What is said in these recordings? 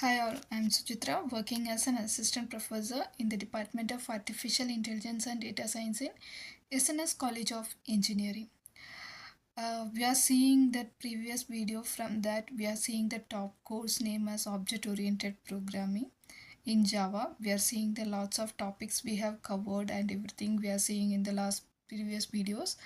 Hi all, I'm Suchitra, working as an assistant professor in the Department of Artificial Intelligence and Data Science in SNS College of Engineering. We are seeing that previous video. From that we are seeing the top course name as Object Oriented Programming in Java. We are seeing the lots of topics we have covered and everything we are seeing in the last previous videos.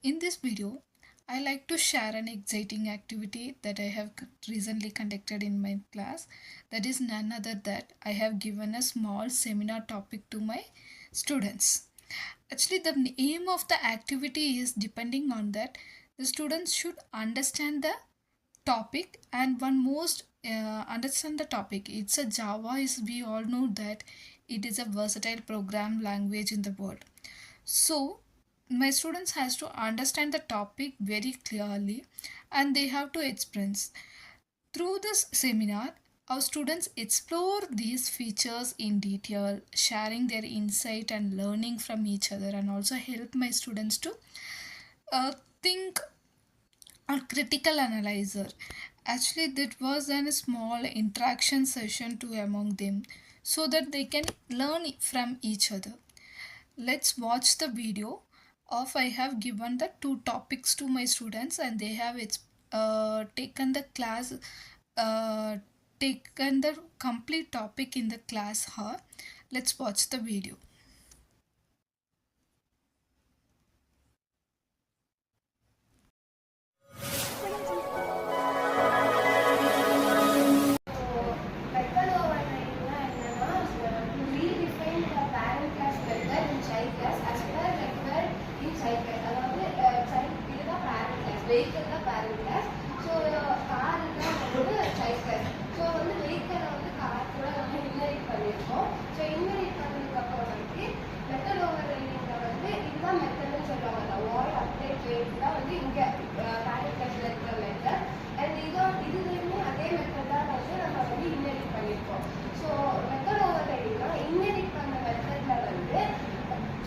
In this video, I like to share an exciting activity that I have recently conducted in my class. That is none other that I have given a small seminar topic to my students. Actually, the aim of the activity is depending on that the students should understand the topic and one most understand the topic. It's a Java. Is we all know that it is a versatile program language in the world. So my students has to understand the topic very clearly and they have to experience. Through this seminar, our students explore these features in detail, sharing their insight and learning from each other, and also help my students to think or critical analyzer. Actually, that was a small interaction session to among them so that they can learn from each other. Let's watch the video of I have given the two topics to my students and they have taken the class uh, taken the complete topic in the class hour. Let's watch the video. Vehicle தான் parent class. So car தான் வந்து child class. So வந்து வெஹிக்கிளை வந்து car கூட வந்து inherit பண்ணியிருக்கோம். So inherit பண்ணதுக்கப்புறம் வந்து மெத்தட் ஓவர் ரைடிங்கில் வந்து இதுதான் மெத்தட்னு சொல்லுவாங்க. அந்த வால் அப்டேட் ரேட் தான் வந்து இங்கே பேரண்ட் கிளாஸில் இருக்கிற மெத்தட். அண்ட் இதுலேயுமே அதே மெத்தட் தான் வந்து நம்ம வந்து இன்ஹெரிட் பண்ணியிருக்கோம். ஸோ மெத்தட் ஓவர் ரைடிங்னா இன்ஹெரிட் பண்ண மெத்தடில் வந்து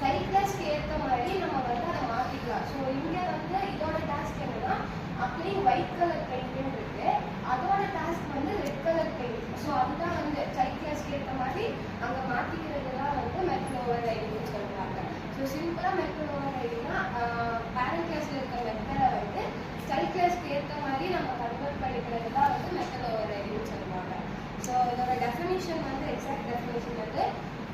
சைல்ட் கிளாஸ்க்கு ஏற்ற மாதிரி நம்ம வந்து அதை மாற்றிக்கலாம். ஸோ இங்கே வந்து இதோட டாஸ்க் என்னன்னா அப்படியே ஒயிட் கலர் பெயிண்ட் இருக்கு, அதோட டாஸ்க் வந்து ரெட் கலர் பெயிண்ட். ஸோ அதுதான் வந்து சைல்ட் கிளாஸ்க்கு ஏற்ற மாதிரி அங்கே மாற்றிக்கிறது தான் வந்து மெத்தட் ஓவர் ரைடிங்னு சொல்கிறாங்க. ஸோ சிம்பிளாக மெத்தட் ஓவர் ரைடிங்னா பேரண்ட் கிளாஸில் இருக்கிற மெத்தடை வந்து சைல்ட் கிளாஸ்க்கு ஏற்ற மாதிரி நம்ம கன்வெர்ட் பண்ணிக்கிறது தான் வந்து மெத்தட் ஓவர் ரைடிங்னு சொல்லுவாங்க. ஸோ இதோட டெஃபினிஷன் வந்து எக்ஸாக்ட் டெஃபினிஷன் வந்து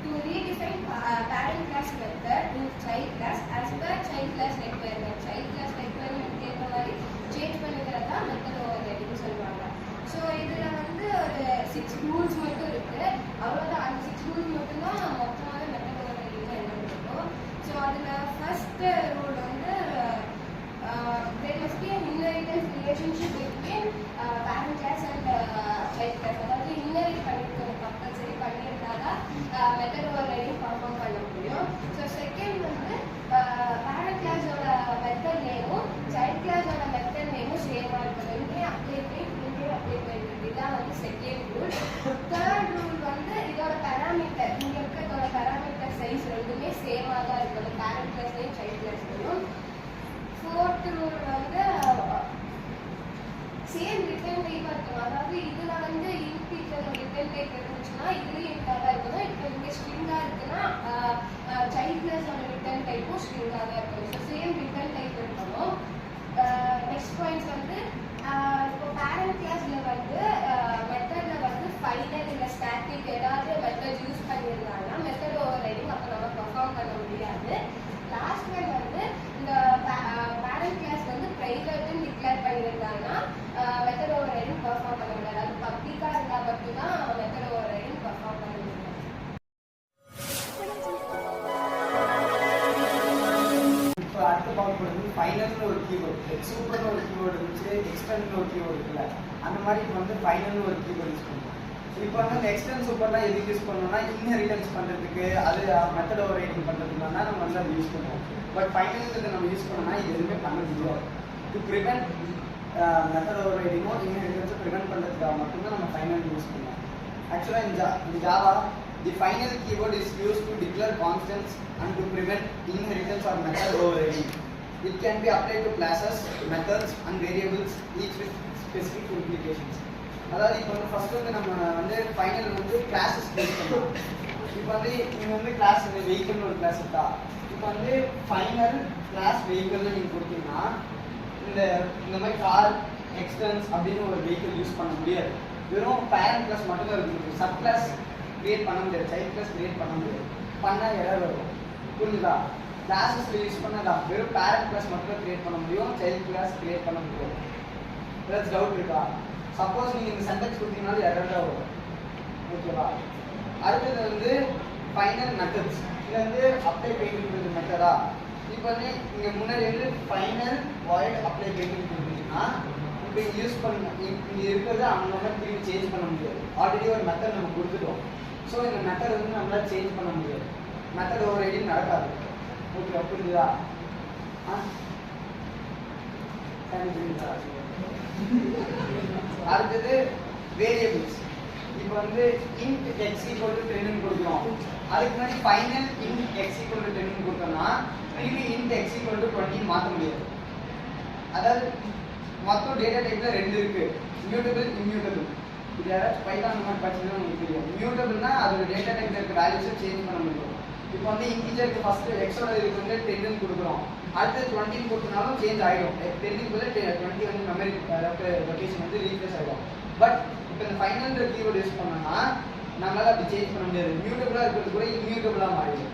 to redefine parent class method in child class as per child class requirement. Child class requirement ஏற்ற மாதிரி சேஞ்ச் பண்ணிக்கிறது தான் மெத்தட் ஓவர் ரைடிங்னு சொல்லுவாங்க. ஸோ இதில் வந்து ஒரு 6 ரூல்ஸ் மட்டும் இருக்குது. அவ்வளோதான். அந்த 6 ரூல்ஸ் மட்டும்தான் மொத்தமாகவே மெத்தட் ஓவர் ரைடிங்கில் என்ன இருக்கும். ஸோ அதில் ஃபர்ஸ்ட் ரூல் வந்து there must be an inheritance relationship between parent class and child class. அதாவது இன்ஹெரிட் பண்ணிருக்கணும், கம்பல்சரி பண்ணியிருந்தாதான் மெத்தட் ஓவர் ரைடிங் பர்ஃபார்ம் பண்ண முடியும். ஸோ செகண்ட் வந்து பேரண்ட் கிளாஸோட மெத்தட் நேமும் சைல்ட் கிளாஸோட மெத்தட் நேமும் சேமாக இருக்கணும். இங்கேயும் அப்ளை பண்ணிட்டு இதுதான் வந்து செகண்ட் ரூல். தேர்ட் ரூல் வந்து இதோட பேராமீட்டர், இங்கே இருக்கிறதோட பேராமீட்டர் சைஸ் ரெண்டுமே சேமாக தான் இருக்கணும், பேரண்ட் கிளாஸ்லையும் சைல்ட் கிளாஸ்லையும். ஃபோர்த் ரூல் வந்து சேம் ரிட்டர்ன் டைப் இருக்கணும். அதாவது இதில் வந்து இன்டீஜர் ரிட்டர்ன் டைப் இருந்துச்சுன்னா இதுலேயும் இன்டாக இருக்கணும். இப்போ இங்கே ஸ்ட்ரிங்காக இருக்குன்னா சைல்ட் கிளாஸோட ரிட்டர்ன் டைப்பும் ஸ்ட்ரிங்காக தான் இருக்கணும். ஸோ சேம் ரிட்டர்ன் டைப் இருக்கணும். நெக்ஸ்ட் பாயிண்ட் வந்து இப்போ பேரண்ட் கிளாஸில் வந்து மெத்தடில் வந்து ஃபைனல் இல்லை ஸ்டாட்டிக் ஏதாவது மெத்தட் யூஸ் பண்ணியிருந்தாங்கன்னா மெத்தட் ஓவர் ரைடிங் அப்போ நம்ம பர்ஃபார்ம் பண்ண முடியாது. லாஸ்ட் ஒன் வந்து இந்த பேரண்ட் கிளாஸ் வந்து ப்ரைவேட்னு டிக்ளேர் பண்ணியிருந்தாங்கன்னா மெத்தட் ஓவர் ரைடிங் பர்ஃபார்ம் பண்ண முடியாது. அது பப்ளிக்காக இருந்தால் மட்டும்தான் மெத்தட் ஓவர் ரைடிங் பர்ஃபார்ம் பண்ண முடியும். இப்போ அடுத்த பார்க்க போகிறது ஃபைனல்னு ஒரு கீவேர்டு, சூப்பர்னு ஒரு கீவேர்டு இருந்துச்சு, எக்ஸ்டர்னல் ஒரு கீவேர்டு இருக்குல்ல, அந்த மாதிரி இப்போ வந்து ஃபைனல்னு ஒரு கீவேர்டு யூஸ் பண்ணுவோம். இப்போ வந்து இந்த எக்ஸ்டர்னல் சூப்பர்லாம் எதுக்கு யூஸ் பண்ணோம்னா இன்ஹெரிட்டன்ஸ் பண்ணுறதுக்கு, அது மெத்தட் ஓவர் ரைடிங் பண்ணுறதுக்கு தான் நம்ம வந்து அதை யூஸ் பண்ணுவோம். பட் ஃபைனல் நம்ம யூஸ் பண்ணோம்னா இது எதுவுமே பண்ண முடியாது. டு ப்ரிவென்ட் மெத்தட் ஓவர் ரைடிங்கோ இன்ஹெரிட்டன்ஸை ப்ரிவென்ட் பண்ணுறதுக்காக மட்டும்தான் நம்ம ஃபைனல் யூஸ் பண்ணுவோம். ஆக்சுவலாக in Java the final keyword is used to declare constants and to prevent inheritance or method overriding. It can be applied to classes, methods and variables, each with specific implications. அதாவது இப்போ வந்து first வந்து நம்ம வந்து final வந்து classes base பண்ணலாம். இப்போ வந்து நீங்க வந்து கிளாஸ் வெஹிக்கிள்னு ஒரு கிளாஸ் இருக்கா, இப்போ வந்து ஃபைனல் கிளாஸ் வெஹிக்கிள்னு நீங்கள் கொடுத்தீங்கன்னா இந்த மாதிரி கார் எக்ஸ்டென்ஸ் அப்படின்னு ஒரு வெஹிக்கிள் யூஸ் பண்ண முடியாது. வெறும் பேரண்ட் கிளாஸ் மட்டும் தான் இருக்குது. சப் கிளாஸ் கிரியேட் பண்ண முடியாது, சைல்ட் கிளாஸ் கிரியேட் பண்ண முடியாது. பண்ணால் எரர் வரும். புரிஞ்சுதா? கிளாஸஸ்ல யூஸ் பண்ணதான் வெறும் பேரண்ட் கிளாஸ் மட்டும் தான் கிரியேட் பண்ண முடியும், சைல்ட் கிளாஸ் கிரியேட் பண்ண முடியாது. ஏதாச்சும் டவுட் இருக்கா? சப்போஸ் நீங்கள் இந்த சென்டென்ஸ் கொடுத்தீங்கனாலும் எரர் தான் வரும். ஓகேவா? அடுத்தது வந்து ஃபைனல் மெத்தட்ஸ். இது வந்து அப்ளை பெயிண்டிங் மெத்தடா. இப்போ வந்து இங்கே முன்னாடி வந்து ஃபைனல் வாய்ட் அப்ளை பெயிண்டிங் கொடுத்தீங்கன்னா இப்போ யூஸ் பண்ண இங்கே இருக்கிறத அவங்க மாதிரி திரும்பி சேஞ்ச் பண்ண முடியாது. ஆல்ரெடி ஒரு மெத்தட் நம்ம கொடுத்துட்டோம். ஸோ இந்த மெத்தட் வந்து நம்மளால் சேஞ்ச் பண்ண முடியாது. மெத்தட் ஓவர் ரைடிங் நடக்காது. ஓகே, புரிஞ்சுதா? அடுத்தது வேரியபிள்ஸ். இப்போ வந்து int x = 10 கொடுக்குறோம். அதுக்கு முன்னாடி ஃபைனல் int x = 10 கொடுத்தோம்னா திரும்பி int x = 20 மாற்ற முடியாது. அதாவது மொத்தம் டேட்டா டைப்ல 2 இருக்கு, மியூட்டபிள் இம்மியூட்டபிள். இது யாராச்சும் பைதான் மாதிரி படிச்சீங்கன்னா உங்களுக்கு தெரியும். மியூட்டபிள்னா அதோட டேட்டா டைப்ல இருக்க வேல்யூஸை சேஞ்ச் பண்ண முடியும். இப்போ வந்து இன்டிஜருக்கு ஃபர்ஸ்ட் எக்ஸோட இதுக்கு வந்து 10 கொடுக்குறோம், அடுத்து 20 கொடுத்தனாலும் சேஞ்ச் ஆகிடும். 10 20 வந்து மெமரி லொகேஷன் வந்து ரீப்ளேஸ் ஆகிடும். பட் இப்போ இந்த ஃபைனல் கீவேர்டு யூஸ் பண்ணோம்னா நம்மளால அப்படி சேஞ்ச் பண்ண முடியாது. மியூட்டபிளாக இருக்கிறது கூட இம்மியூட்டபிளாக மாறிடும்.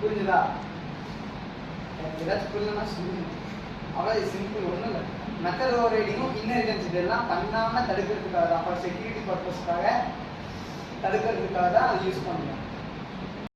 புரிஞ்சுதா? ஏதாச்சும் புரியலன்னா சொல்லுங்க. அவ்வளோ சிம்பிள், ஒன்றும் இல்லை. மெத்தட் ஓவர் ரைடிங்கும் இன்ஹெரிட்டன்ஸ் இதெல்லாம் பண்ணாமல் தடுக்கிறதுக்காக தான், ஃபார் செக்யூரிட்டி பர்பஸ்க்காக தடுக்கிறதுக்காக தான் அது யூஸ் பண்ணுவோம்.